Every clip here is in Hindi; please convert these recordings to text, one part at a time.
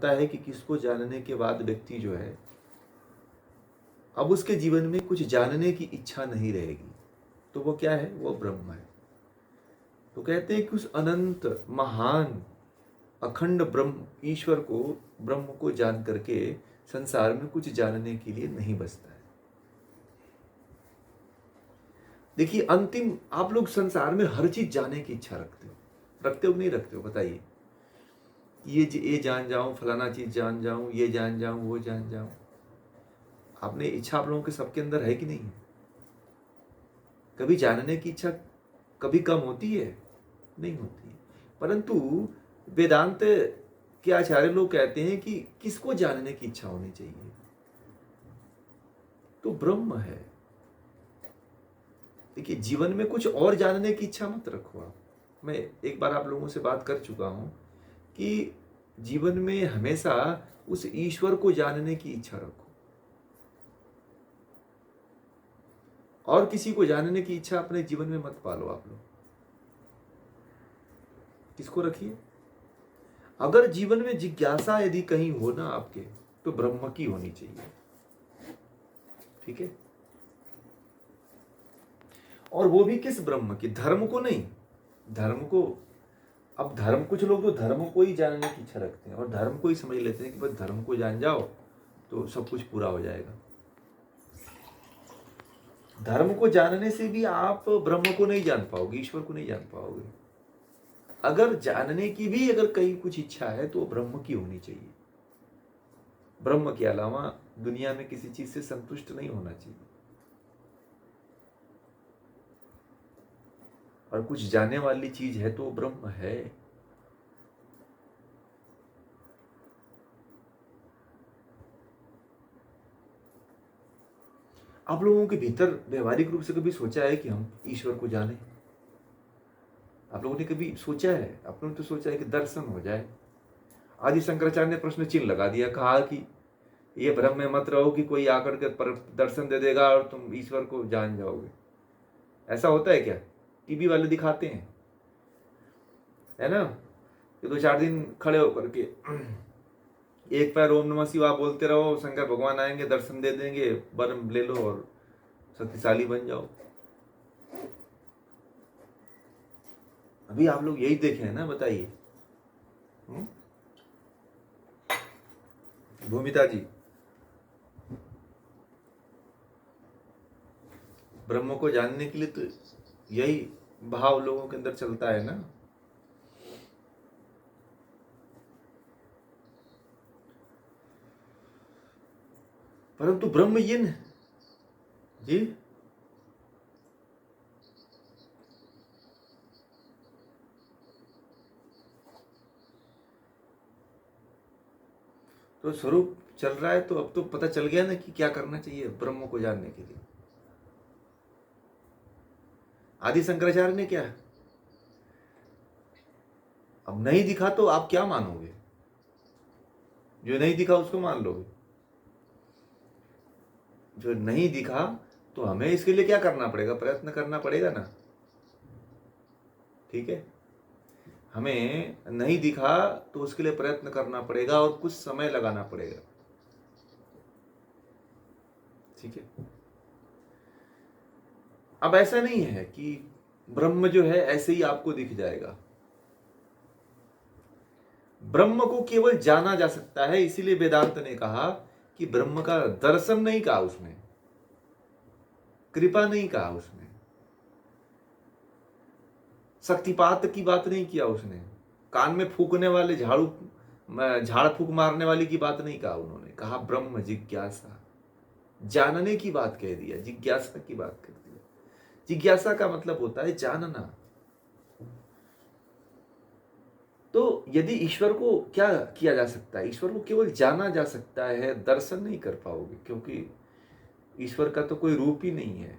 होता है कि किसको जानने के बाद व्यक्ति जो है अब उसके जीवन में कुछ जानने की इच्छा नहीं रहेगी, तो वो क्या है? वो ब्रह्म है। तो कहते हैं कि उस अनंत महान अखंड ब्रह्म ईश्वर को, ब्रह्म को जान करके संसार में कुछ जानने के लिए नहीं बचता है। देखिए, अंतिम आप लोग संसार में हर चीज जानने की इच्छा रखते हो कि नहीं रखते हो? बताइए। ये जान जाऊं, फलाना चीज जान जाऊं, ये जान जाऊं, वो जान जाऊं। आपने इच्छा आप लोगों के सबके अंदर है कि नहीं है? कभी जानने की इच्छा कभी कम होती है? नहीं होती है। परंतु वेदांत के आचार्य लोग कहते हैं कि किसको जानने की इच्छा होनी चाहिए? तो ब्रह्म है। देखिए, जीवन में कुछ और जानने की इच्छा मत रखो आप। मैं एक बार आप लोगों से बात कर चुका हूं कि जीवन में हमेशा उस ईश्वर को जानने की इच्छा रखो, और किसी को जानने की इच्छा अपने जीवन में मत पालो। आप लोग किसको रखिए? अगर जीवन में जिज्ञासा यदि कहीं हो ना आपके, तो ब्रह्म की होनी चाहिए। ठीक है? और वो भी किस ब्रह्म की? धर्म को नहीं। धर्म को, अब धर्म, कुछ लोग तो धर्म को ही जानने की इच्छा रखते हैं और धर्म को ही समझ लेते हैं कि बस धर्म को जान जाओ तो सब कुछ पूरा हो जाएगा। धर्म को जानने से भी आप ब्रह्म को नहीं जान पाओगे, ईश्वर को नहीं जान पाओगे। अगर जानने की भी अगर कहीं कुछ इच्छा है तो ब्रह्म की होनी चाहिए। ब्रह्म के अलावा दुनिया में किसी चीज से संतुष्ट नहीं होना चाहिए। और कुछ जानने वाली चीज है तो ब्रह्म है। आप लोगों के भीतर व्यवहारिक रूप से कभी सोचा है कि हम ईश्वर को जाने? आप लोगों ने कभी सोचा है? आप लोगों ने तो सोचा है कि दर्शन हो जाए। आदि शंकराचार्य ने प्रश्न चिन्ह लगा दिया, कहा कि ये भ्रम में मत रहो कि कोई आकर के दर्शन दे देगा और तुम ईश्वर को जान जाओगे। ऐसा होता है क्या? टीवी वाले दिखाते हैं, है ना, कि 2-4 दिन खड़े होकर के एक पैर ओम नमः शिवाय बोलते रहो, शंकर भगवान आएंगे, दर्शन दे देंगे, वर ले लो और शक्तिशाली बन जाओ। अभी आप लोग यही देखे हैं ना? बताइए। भूमिता जी, ब्रह्म को जानने के लिए तो यही भाव लोगों के अंदर चलता है ना। परंतु ब्रह्म ये न जी, तो स्वरूप चल रहा है तो अब तो पता चल गया ना कि क्या करना चाहिए ब्रह्म को जानने के लिए। आदि शंकराचार्य ने क्या, अब नहीं दिखा तो आप क्या मानोगे? जो नहीं दिखा उसको मान लोगे? जो नहीं दिखा तो हमें इसके लिए क्या करना पड़ेगा? प्रयत्न करना पड़ेगा ना। ठीक है? हमें नहीं दिखा तो उसके लिए प्रयत्न करना पड़ेगा और कुछ समय लगाना पड़ेगा। ठीक है? अब ऐसा नहीं है कि ब्रह्म जो है ऐसे ही आपको दिख जाएगा। ब्रह्म को केवल जाना जा सकता है, इसीलिए वेदांत ने कहा कि ब्रह्म का दर्शन नहीं कहा उसने, कृपा नहीं कहा उसने, शक्तिपात की बात नहीं किया उसने, कान में फूकने वाले झाड़ फूक मारने वाली की बात नहीं कहा उन्होंने। कहा ब्रह्म जिज्ञासा, जानने की बात कह दिया, जिज्ञासा की बात कर दिया। जिज्ञासा का मतलब होता है जानना। तो यदि ईश्वर को क्या किया जा सकता है? ईश्वर को केवल जाना जा सकता है, दर्शन नहीं कर पाओगे, क्योंकि ईश्वर का तो कोई रूप ही नहीं है।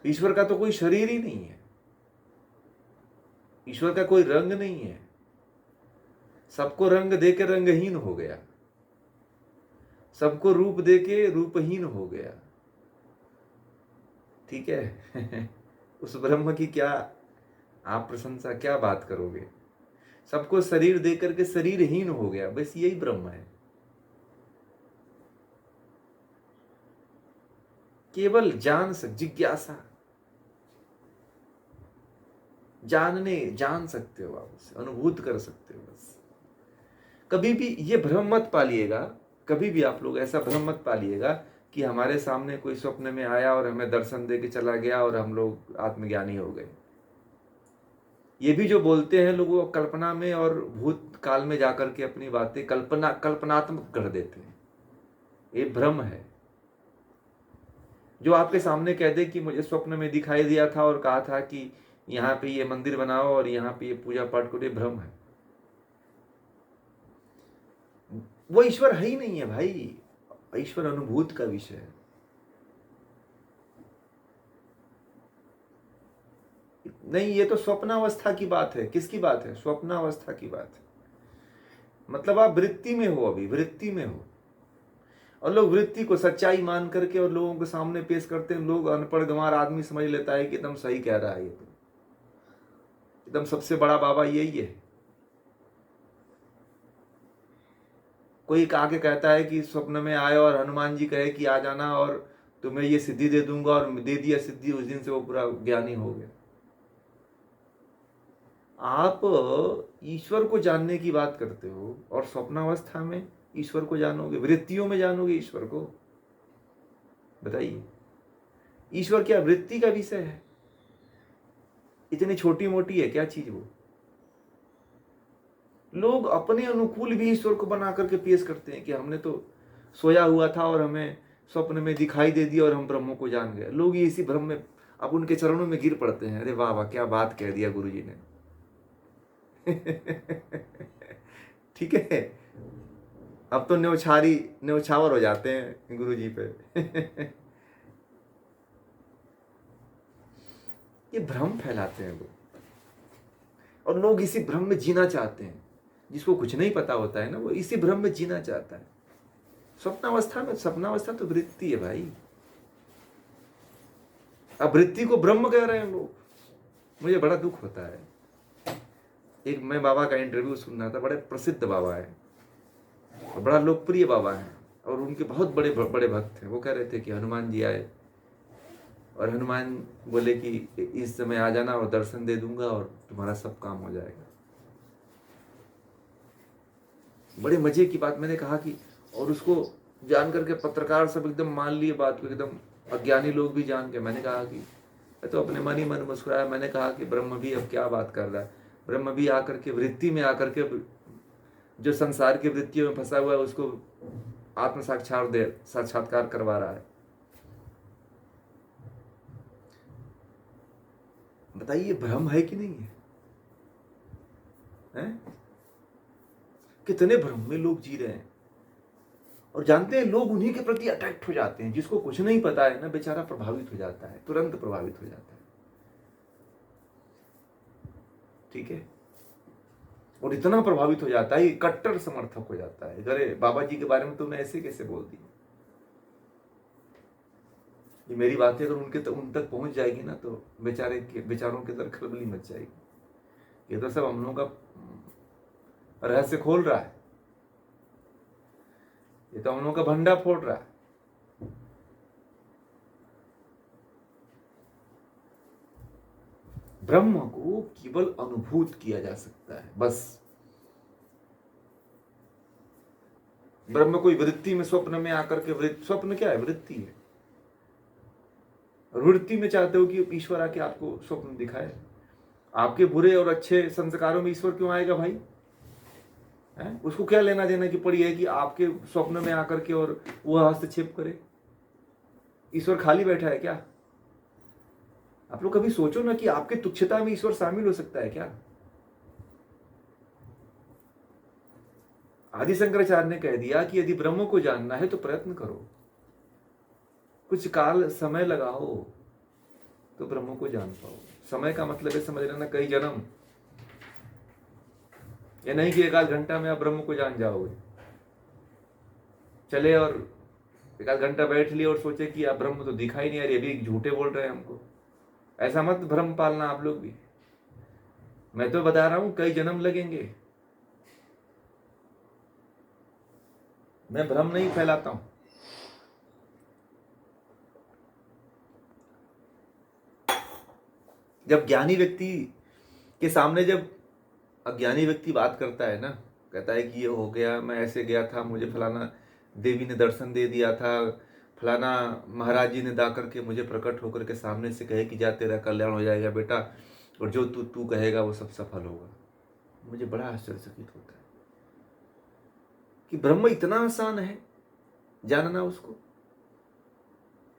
ईश्वर का तो कोई शरीर ही नहीं है। ईश्वर का कोई रंग नहीं है। सबको रंग देके रंगहीन हो गया, सबको रूप देके रूपहीन हो गया। ठीक है? उस ब्रह्म की क्या आप प्रशंसा क्या बात करोगे? सबको शरीर दे करके शरीरहीन हो गया, बस यही ब्रह्म है। केवल जिज्ञासा, जान सकते हो आप उसे, अनुभूत कर सकते हो बस। कभी भी ये भ्रम मत पालिएगा, कभी भी आप लोग ऐसा भ्रम मत पालिएगा कि हमारे सामने कोई स्वप्न में आया और हमें दर्शन दे के चला गया और हम लोग आत्मज्ञानी हो गए। ये भी जो बोलते हैं लोग, वो कल्पना में और भूत काल में जाकर के अपनी बातें कल्पनात्मक कर देते हैं। ये भ्रम है। जो आपके सामने कह दे कि मुझे स्वप्न में दिखाई दिया था और कहा था कि यहाँ पे ये मंदिर बनाओ और यहाँ पे ये पूजा पाठ करो, ये भ्रम है। वो ईश्वर है ही नहीं है भाई, ईश्वर अनुभूत का विषय है। नहीं, ये तो स्वप्नावस्था की बात है। किसकी बात है? स्वप्नावस्था की बात है। मतलब आप वृत्ति में हो, अभी वृत्ति में हो, और लोग वृत्ति को सच्चाई मान करके और लोगों के सामने पेश करते हैं। लोग, अनपढ़ गंवार आदमी समझ लेता है कि एकदम सही कह रहा है, ये तो एकदम सबसे बड़ा बाबा यही है। कोई आके कहता है कि स्वप्न में आए और हनुमान जी कहे कि आ जाना और तुम्हें ये सिद्धि दे दूंगा, और दे दिया सिद्धि, उस दिन से वो पूरा ज्ञानी हो गया। आप ईश्वर को जानने की बात करते हो और स्वप्नावस्था में ईश्वर को जानोगे, वृत्तियों में जानोगे ईश्वर को? बताइए, ईश्वर क्या वृत्ति का विषय है? इतनी छोटी मोटी है क्या चीज वो? लोग अपने अनुकूल भी ईश्वर को बना करके पेश करते हैं कि हमने तो सोया हुआ था और हमें स्वप्न में दिखाई दे दिया और हम ब्रह्म को जान गए। लोग इसी भ्रम में अब उनके चरणों में गिर पड़ते हैं। अरे वाह वाह, क्या बात कह दिया गुरु जी ने। ठीक है, अब तो न्यौछावर हो जाते हैं गुरु जी पे। ये भ्रम फैलाते हैं लोग, और लोग इसी भ्रम में जीना चाहते हैं। जिसको कुछ नहीं पता होता है ना, वो इसी भ्रम में जीना चाहता है। स्वप्नावस्था तो वृत्ति है भाई। अब वृत्ति को ब्रह्म कह रहे हैं लोग। मुझे बड़ा दुख होता है। एक मैं बाबा का इंटरव्यू सुन रहा था, बड़े प्रसिद्ध बाबा है और बड़ा लोकप्रिय बाबा है, और उनके बहुत बड़े बड़े भक्त हैं। वो कह रहे थे कि हनुमान जी आए और हनुमान बोले कि इस समय आ जाना और दर्शन दे दूंगा और तुम्हारा सब काम हो जाएगा। बड़े मजे की बात। मैंने कहा कि, और उसको जान करके पत्रकार सब एकदम मान लिए बात को, एकदम अज्ञानी लोग भी जान के। मैंने कहा कि, मैं तो अपने मन ही मन मुस्कुराया। मैंने कहा कि ब्रह्म भी अब क्या बात कर रहा है? ब्रह्म भी आकर के वृत्ति में आकर के जो संसार की वृत्तियों में फंसा हुआ है उसको आत्म साक्षात्कार करवा रहा है। बताइए, भ्रम है कि नहीं है? हैं? कितने भ्रम में लोग जी रहे हैं। और जानते हैं, लोग उन्हीं के प्रति अट्रैक्ट हो जाते हैं। जिसको कुछ नहीं पता है ना, बेचारा प्रभावित हो जाता है, तुरंत प्रभावित हो जाता है। ठीक है, और इतना प्रभावित हो जाता है, कट्टर समर्थक हो जाता है। अरे बाबा जी के बारे में तुमने ऐसे कैसे बोल दी? ये मेरी बातें अगर उन तक पहुंच जाएगी ना, तो बेचारों के अंदर खलबली मच जाएगी। ये तो सब हम लोगों का रहस्य खोल रहा है, ये तो हम लोगों का भंडा फोड़ रहा है। ब्रह्म को केवल अनुभूत किया जा सकता है, बस। ब्रह्म कोई वृत्ति में, स्वप्न में आकर के, स्वप्न क्या है? वृत्ति है। वृत्ति में चाहते हो कि ईश्वर आके आपको स्वप्न दिखाए। आपके बुरे और अच्छे संस्कारों में ईश्वर क्यों आएगा भाई? है? उसको क्या लेना देना की पड़ी है कि आपके स्वप्न में आकर के और वह हस्तक्षेप करे? ईश्वर खाली बैठा है क्या? आप लोग कभी सोचो ना कि आपके तुच्छता में ईश्वर शामिल हो सकता है क्या? आदि शंकराचार्य ने कह दिया कि यदि ब्रह्म को जानना है तो प्रयत्न करो, कुछ काल समय लगाओ तो ब्रह्म को जान पाओ। समय का मतलब है, समझ लेना, कई जन्म। ये नहीं कि एक आध घंटा में आप ब्रह्म को जान जाओगे। चले और एक आध घंटा बैठ लिए और सोचे कि आप ब्रह्म तो दिखाई नहीं, यार ये भी झूठे बोल रहे हैं हमको। ऐसा मत भ्रम पालना आप लोग भी। मैं तो बता रहा हूं कई जन्म लगेंगे। मैं भ्रम नहीं फैलाता हूं। जब ज्ञानी व्यक्ति के सामने जब अज्ञानी व्यक्ति बात करता है ना, कहता है कि ये हो गया, मैं ऐसे गया था, मुझे फलाना देवी ने दर्शन दे दिया था, फलाना महाराज जी ने दा करके मुझे प्रकट होकर के सामने से कहे कि जा तेरा कल्याण हो जाएगा बेटा, और जो तू तू कहेगा वो सब सफल होगा। मुझे बड़ा आश्चर्यचकित होता है कि ब्रह्म इतना आसान है जानना, उसको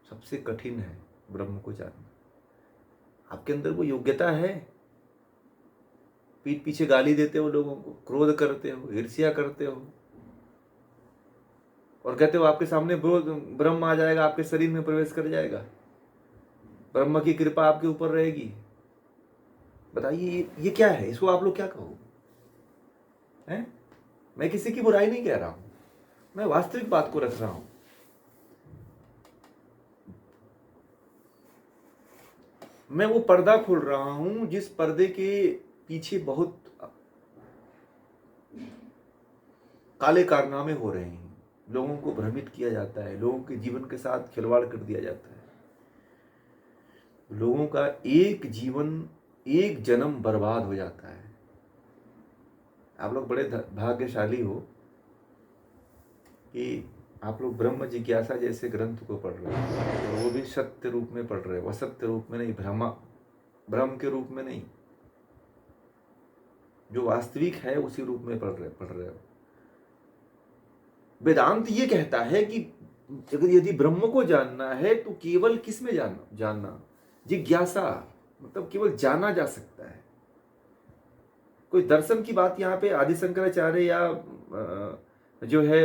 सबसे कठिन है ब्रह्म को जानना। आपके अंदर वो योग्यता है? पीठ पीछे गाली देते हो लोगों को, क्रोध करते हो, ईर्ष्या करते हो, और कहते हो आपके सामने ब्रह्म आ जाएगा, आपके शरीर में प्रवेश कर जाएगा, ब्रह्म की कृपा आपके ऊपर रहेगी। बताइए ये क्या है? इसको आप लोग क्या कहो? हैं? मैं किसी की बुराई नहीं कह रहा हूं, मैं वास्तविक बात को रख रहा हूं। मैं वो पर्दा खोल रहा हूं जिस पर्दे के पीछे बहुत काले कारनामे हो रहे हैं। लोगों को भ्रमित किया जाता है, लोगों के जीवन के साथ खिलवाड़ कर दिया जाता है, लोगों का एक जीवन, एक जन्म बर्बाद हो जाता है। आप लोग बड़े भाग्यशाली हो कि आप लोग ब्रह्म जिज्ञासा जैसे ग्रंथ को पढ़ रहे हो, और वो भी सत्य रूप में पढ़ रहे हो, असत्य रूप में नहीं, भ्रम के रूप में नहीं, जो वास्तविक है उसी रूप में पढ़ रहे हो। वेदांत ये कहता है कि अगर यदि ब्रह्म को जानना है तो केवल किस में जानना? जिज्ञासा, मतलब केवल जाना जा सकता है। कोई दर्शन की बात यहाँ पे आदि शंकराचार्य या जो है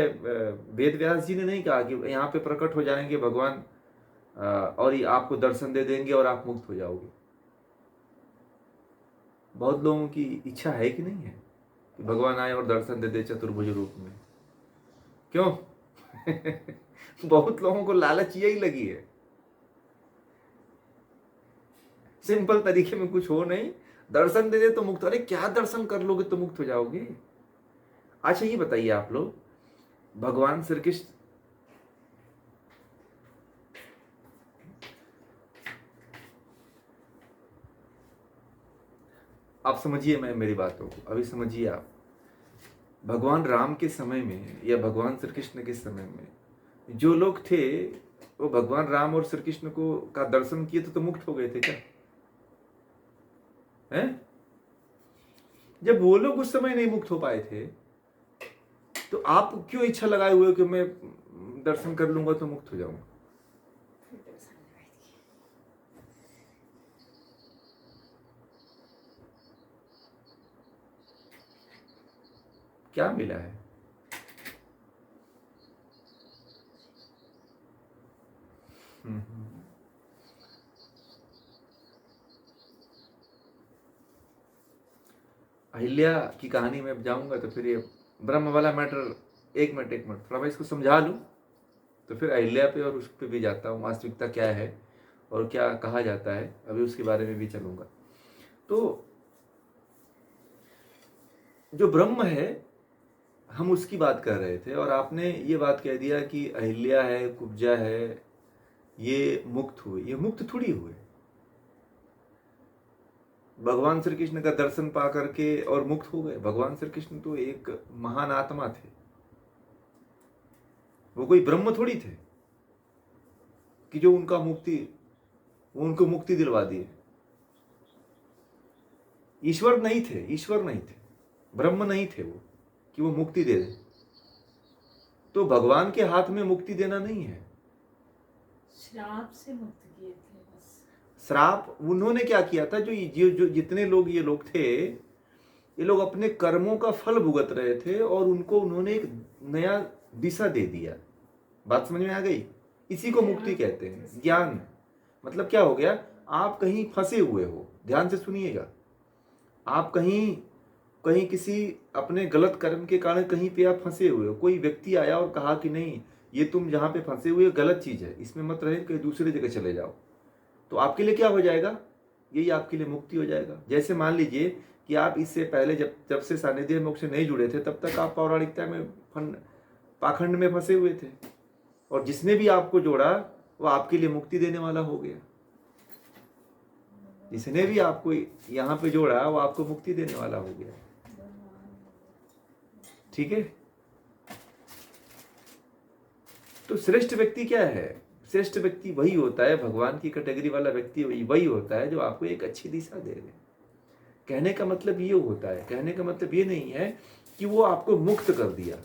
वेद व्यास जी ने नहीं कहा कि यहाँ पे प्रकट हो जाएंगे भगवान और ये आपको दर्शन दे देंगे और आप मुक्त हो जाओगे। बहुत लोगों की इच्छा है कि नहीं है कि भगवान आए और दर्शन दे दे चतुर्भुज रूप में? क्यों? बहुत लोगों को लालच यही लगी है। सिंपल तरीके में कुछ हो नहीं, दर्शन दे दे तो मुक्त। अरे क्या दर्शन कर लोगे तो मुक्त हो जाओगे? अच्छा ये बताइए आप लोग, भगवान श्री कृष्ण आप समझिए, मैं मेरी बातों को अभी समझिए आप। भगवान राम के समय में या भगवान श्री कृष्ण के समय में जो लोग थे वो भगवान राम और श्री कृष्ण को का दर्शन किए तो मुक्त हो गए थे क्या? हैं? जब वो लोग उस समय नहीं मुक्त हो पाए थे तो आप क्यों इच्छा लगाए हुए हो कि मैं दर्शन कर लूंगा तो मुक्त हो जाऊंगा? क्या मिला है? अहिल्या की कहानी में जाऊंगा तो फिर ये ब्रह्म वाला मैटर, एक मिनट थोड़ा मैं इसको समझा लूं तो फिर अहिल्या पे और उस पे भी जाता हूँ, वास्तविकता क्या है और क्या कहा जाता है, अभी उसके बारे में भी चलूंगा। तो जो ब्रह्म है हम उसकी बात कर रहे थे और आपने ये बात कह दिया कि अहिल्या है, कुब्जा है, ये मुक्त हुए। ये मुक्त थोड़ी हुए। भगवान श्री कृष्ण का दर्शन पा करके और मुक्त हो गए? भगवान श्री कृष्ण तो एक महान आत्मा थे, वो कोई ब्रह्म थोड़ी थे कि जो उनको मुक्ति दिलवा दिए। ईश्वर नहीं थे, ब्रह्म नहीं थे वो कि वो मुक्ति दे दे। तो भगवान के हाथ में मुक्ति देना नहीं है। श्राप से मुक्त किए थे बस। श्राप उन्होंने क्या किया था? जो जितने लोग ये लोग थे, ये लोग अपने कर्मों का फल भुगत रहे थे और उनको उन्होंने एक नया दिशा दे दिया। बात समझ में आ गई? इसी को मुक्ति कहते हैं। ज्ञान मतलब क्या हो गया? आप कहीं फंसे हुए हो, ध्यान से सुनिएगा। आप कहीं किसी अपने गलत कर्म के कारण कहीं पे आप फंसे हुए हो। कोई व्यक्ति आया और कहा कि नहीं, ये तुम जहां पे फंसे हुए गलत चीज है, इसमें मत रहे, कहीं दूसरी जगह चले जाओ। तो आपके लिए क्या हो जाएगा? यही आपके लिए मुक्ति हो जाएगा। जैसे मान लीजिए कि आप इससे पहले जब जब से सानिध्य मोक्ष से नहीं जुड़े थे तब तक आप पौराणिकता में पाखंड में फंसे हुए थे, और जिसने भी आपको जोड़ा वो आपके लिए मुक्ति देने वाला हो गया। जिसने भी आपको यहाँ पे जोड़ा वो आपको मुक्ति देने वाला हो गया। ठीक है। तो श्रेष्ठ व्यक्ति क्या है? श्रेष्ठ व्यक्ति वही होता है, भगवान की कैटेगरी वाला व्यक्ति वही होता है जो आपको एक अच्छी दिशा दे दे। कहने का मतलब ये होता है, कहने का मतलब ये नहीं है कि वो आपको मुक्त कर दिया।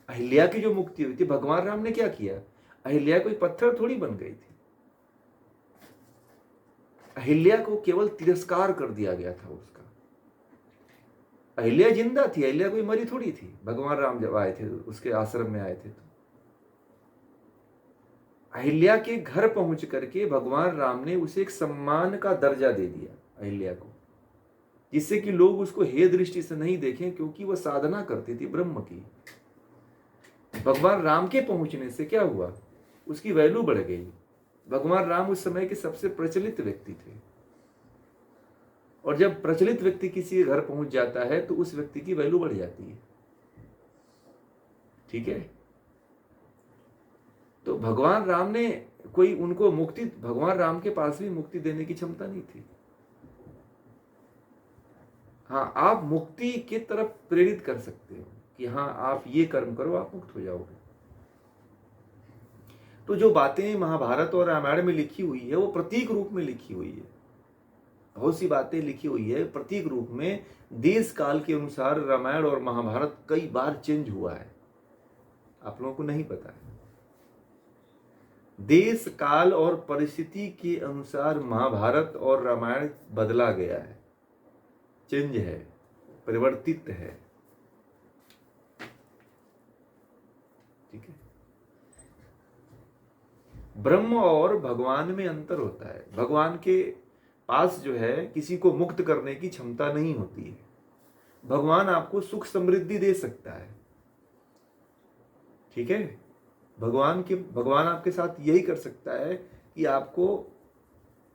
अहिल्या की जो मुक्ति हुई थी, भगवान राम ने क्या किया? अहिल्या कोई पत्थर थोड़ी बन गई थी। अहिल्या को केवल तिरस्कार कर दिया गया था उसका। अहिल्या जिंदा थी, अहिल्या कोई मरी थोड़ी थी। भगवान राम जब आए थे, उसके आश्रम में आए थे, तो अहिल्या के घर पहुंच करके भगवान राम ने उसे एक सम्मान का दर्जा दे दिया अहिल्या को, जिससे कि लोग उसको हे दृष्टि से नहीं देखें, क्योंकि वह साधना करती थी ब्रह्म की। भगवान राम के पहुंचने से क्या हुआ? उसकी वैल्यू बढ़ गई। भगवान राम उस समय के सबसे प्रचलित व्यक्ति थे, और जब प्रचलित व्यक्ति किसी के घर पहुंच जाता है तो उस व्यक्ति की वैल्यू बढ़ जाती है। ठीक है। तो भगवान राम ने कोई उनको मुक्ति, भगवान राम के पास भी मुक्ति देने की क्षमता नहीं थी। हाँ, आप मुक्ति की तरफ प्रेरित कर सकते हो कि हाँ आप ये कर्म करो, आप मुक्त हो जाओगे। तो जो बातें महाभारत और रामायण में लिखी हुई है वो प्रतीक रूप में लिखी हुई है। बहुत सी बातें लिखी हुई है प्रतीक रूप में। देश काल के अनुसार रामायण और महाभारत कई बार चेंज हुआ है, आप लोगों को नहीं पता है। देश काल और परिस्थिति के अनुसार महाभारत और रामायण बदला गया है, चेंज है, परिवर्तित है। ठीक है। ब्रह्म और भगवान में अंतर होता है। भगवान के पास जो है किसी को मुक्त करने की क्षमता नहीं होती है। भगवान आपको सुख समृद्धि दे सकता है। ठीक है। भगवान आपके साथ यही कर सकता है कि आपको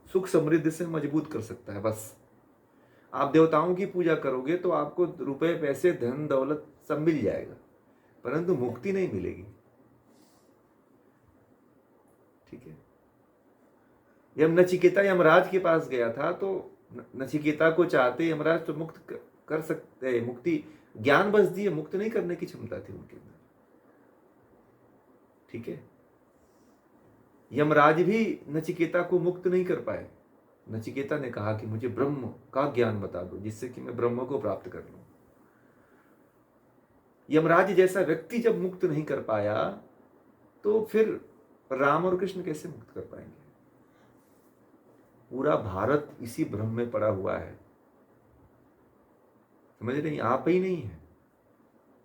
सुख समृद्धि से मजबूत कर सकता है, बस। आप देवताओं की पूजा करोगे तो आपको रुपए पैसे धन दौलत सब मिल जाएगा, परंतु मुक्ति नहीं मिलेगी। ठीक है। जब नचिकेता यमराज के पास गया था तो नचिकेता को चाहते यमराज तो मुक्त कर सकते, मुक्ति ज्ञान बस दिए, मुक्त नहीं करने की क्षमता थी उनके अंदर। ठीक है। यमराज भी नचिकेता को मुक्त नहीं कर पाए। नचिकेता ने कहा कि मुझे ब्रह्म का ज्ञान बता दो, जिससे कि मैं ब्रह्म को प्राप्त कर लूं। यमराज जैसा व्यक्ति जब मुक्त नहीं कर पाया तो फिर राम और कृष्ण कैसे मुक्त कर पाएंगे? पूरा भारत इसी भ्रम में पड़ा हुआ है। समझ रहे? आप ही नहीं है,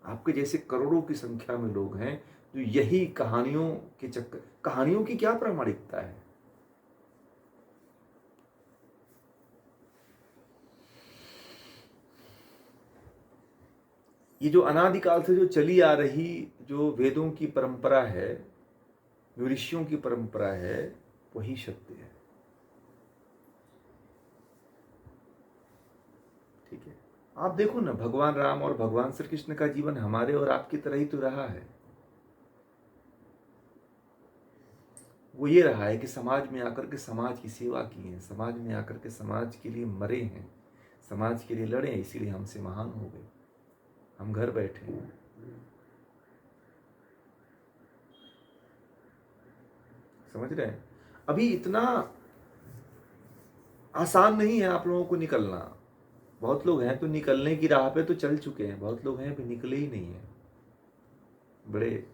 आपके जैसे करोड़ों की संख्या में लोग हैं जो यही कहानियों के चक्कर। कहानियों की क्या प्रामाणिकता है? ये जो अनादिकाल से जो चली आ रही जो वेदों की परंपरा है, जो ऋषियों की परंपरा है, वही सत्य है। ठीक है। आप देखो ना, भगवान राम और भगवान श्री कृष्ण का जीवन हमारे और आपकी तरह ही तो रहा है। वो ये रहा है कि समाज में आकर के समाज की सेवा की है, समाज में आकर के समाज के लिए मरे हैं, समाज के लिए लड़े, इसीलिए हमसे महान हो गए। हम घर बैठे हैं। समझ रहे हैं? अभी इतना आसान नहीं है आप लोगों को निकलना। बहुत लोग हैं तो निकलने की राह पे तो चल चुके हैं, बहुत लोग हैं अभी निकले ही नहीं है। बड़े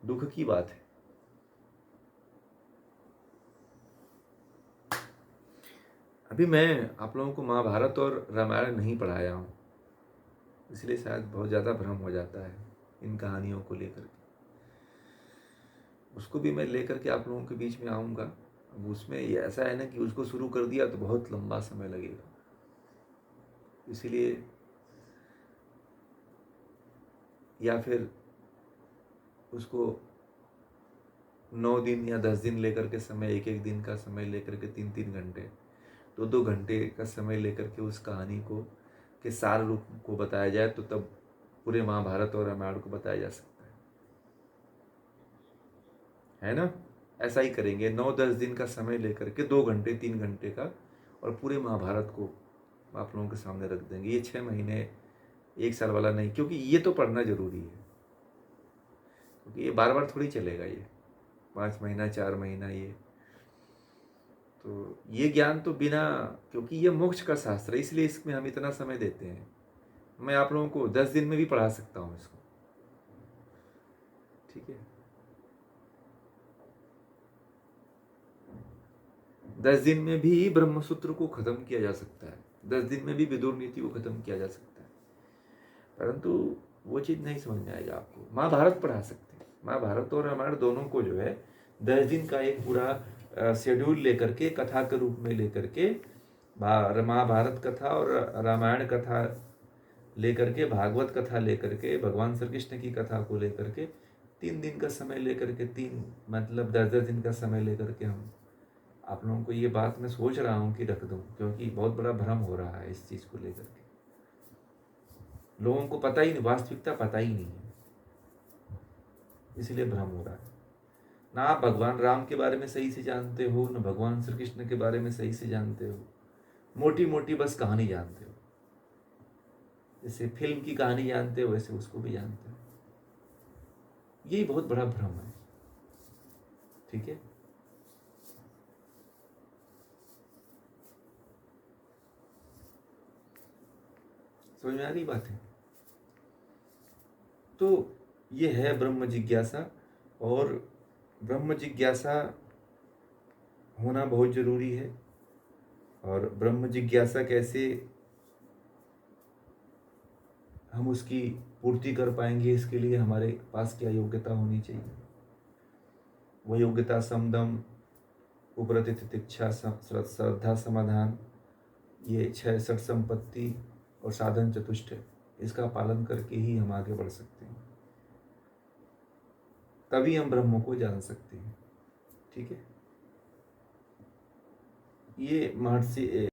दुख की बात है। अभी मैं आप लोगों को महाभारत और रामायण नहीं पढ़ाया हूँ, इसलिए शायद बहुत ज़्यादा भ्रम हो जाता है इन कहानियों को लेकर के। उसको भी मैं लेकर के आप लोगों के बीच में आऊँगा। अब उसमें ये ऐसा है ना कि उसको शुरू कर दिया तो बहुत लंबा समय लगेगा, इसीलिए या फिर उसको 9 दिन या 10 दिन लेकर के समय, एक एक दिन का समय लेकर के 3-3 घंटे 2-2 घंटे का समय लेकर के उस कहानी को के सार रूप को बताया जाए तो तब पूरे महाभारत और रामायण को बताया जा सकता है ना? ऐसा ही करेंगे, 9-10 दिन का समय लेकर के 2 घंटे 3 घंटे का, और पूरे महाभारत को आप लोगों के सामने रख देंगे। ये 6 महीने 1 साल वाला नहीं, क्योंकि ये तो पढ़ना जरूरी है, क्योंकि ये बार बार थोड़ी चलेगा। ये 5 महीना 4 महीना तो ये ज्ञान तो बिना, क्योंकि ये मोक्ष का शास्त्र है, इसलिए इसमें हम इतना समय देते हैं। मैं आप लोगों को 10 दिन में भी पढ़ा सकता हूँ इसको, ठीक है? 10 दिन में भी ब्रह्मसूत्र को खत्म किया जा सकता है, 10 दिन में भी विदुर नीति को खत्म किया जा सकता है, परंतु वो चीज़ नहीं समझ में आएगा आपको। महाभारत पढ़ा सकते हैं, महाभारत और रामायण दोनों को जो है 10 दिन का एक पूरा शेड्यूल लेकर के, कथा के रूप में लेकर के, महाभारत कथा और रामायण कथा लेकर के, भागवत कथा लेकर के, भगवान श्री कृष्ण की कथा को लेकर के 3 दिन का समय लेकर के, 3 मतलब 10-10 दिन का समय लेकर के हम आप लोगों को ये बात मैं सोच रहा हूँ कि रख दूँ, क्योंकि बहुत बड़ा भ्रम हो रहा है इस चीज़ को लेकर के। लोगों को पता ही नहीं, वास्तविकता पता ही नहीं है, इसलिए भ्रम हो रहा है। ना आप भगवान राम के बारे में सही से जानते हो, ना भगवान श्री कृष्ण के बारे में सही से जानते हो, मोटी मोटी बस कहानी जानते हो। जैसे फिल्म की कहानी जानते हो वैसे उसको भी जानते हो। यही बहुत बड़ा भ्रम है, ठीक है? समझ में आ रही बात है? तो ये है ब्रह्म जिज्ञासा, और ब्रह्म जिज्ञासा होना बहुत जरूरी है। और ब्रह्म जिज्ञासा कैसे हम उसकी पूर्ति कर पाएंगे, इसके लिए हमारे पास क्या योग्यता होनी चाहिए? वह योग्यता समदम, उपरति तितिक्षा, श्रद्धा, समाधान, ये 6 षट संपत्ति और साधन चतुष्टय, इसका पालन करके ही हम आगे बढ़ सकते हैं, तभी हम ब्रह्म को जान सकते हैं, ठीक है? ये महर्षि